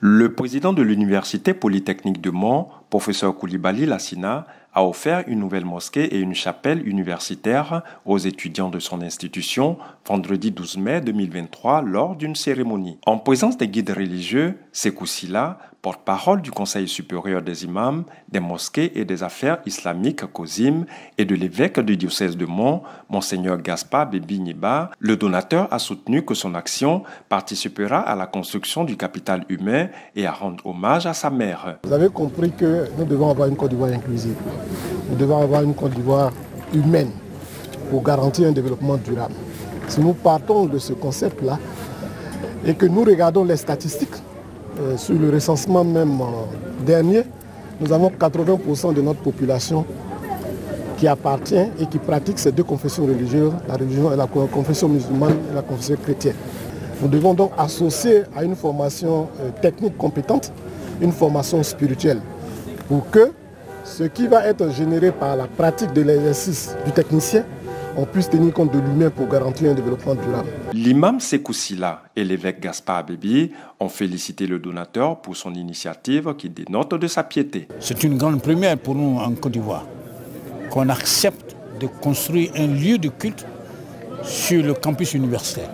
Le président de l'Université polytechnique de Mans, professeur Coulibaly Lassina, a offert une nouvelle mosquée et une chapelle universitaire aux étudiants de son institution vendredi 12 mai 2023 lors d'une cérémonie. En présence des guides religieux, Sékou Sylla, porte-parole du Conseil supérieur des imams, des mosquées et des affaires islamiques COSIM et de l'évêque du diocèse de Mans, Monseigneur Gaspard Bébi Niba, le donateur a soutenu que son action participera à la construction du capital humain et à rendre hommage à sa mère. Vous avez compris que nous devons avoir une Côte d'Ivoire inclusive. Nous devons avoir une Côte d'Ivoire humaine pour garantir un développement durable. Si nous partons de ce concept-là et que nous regardons les statistiques, sur le recensement même dernier, nous avons 80% de notre population qui appartient et qui pratique ces deux confessions religieuses, la confession musulmane et la confession chrétienne. Nous devons donc associer à une formation technique compétente, une formation spirituelle, pour que ce qui va être généré par la pratique de l'exercice du technicien, on puisse tenir compte de l'humain pour garantir un développement durable. L'imam Sékou Sylla et l'évêque Gaspard Bébi ont félicité le donateur pour son initiative qui dénote de sa piété. C'est une grande première pour nous en Côte d'Ivoire, qu'on accepte de construire un lieu de culte sur le campus universitaire.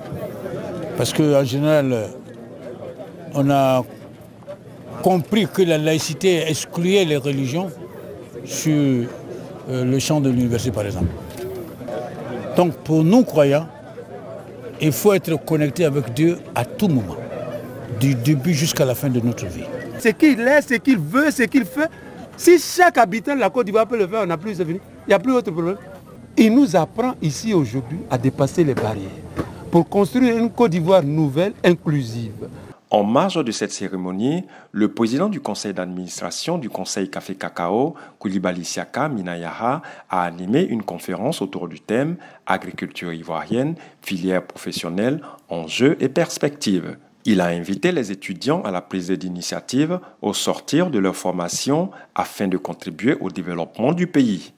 Parce qu'en général, on a compris que la laïcité excluait les religions sur le champ de l'université, par exemple. Donc pour nous croyants, il faut être connecté avec Dieu à tout moment, du début jusqu'à la fin de notre vie. Ce qu'il est, ce qu'il veut, ce qu'il fait, si chaque habitant de la Côte d'Ivoire peut le faire, on n'a plus de venir, il n'y a plus d'autre problème. Il nous apprend ici aujourd'hui à dépasser les barrières pour construire une Côte d'Ivoire nouvelle, inclusive. En marge de cette cérémonie, le président du conseil d'administration du conseil Café Cacao, Coulibaly Siaka Minayaha, a animé une conférence autour du thème « Agriculture ivoirienne, filière professionnelle, enjeux et perspectives ». Il a invité les étudiants à la prise d'initiative au sortir de leur formation afin de contribuer au développement du pays.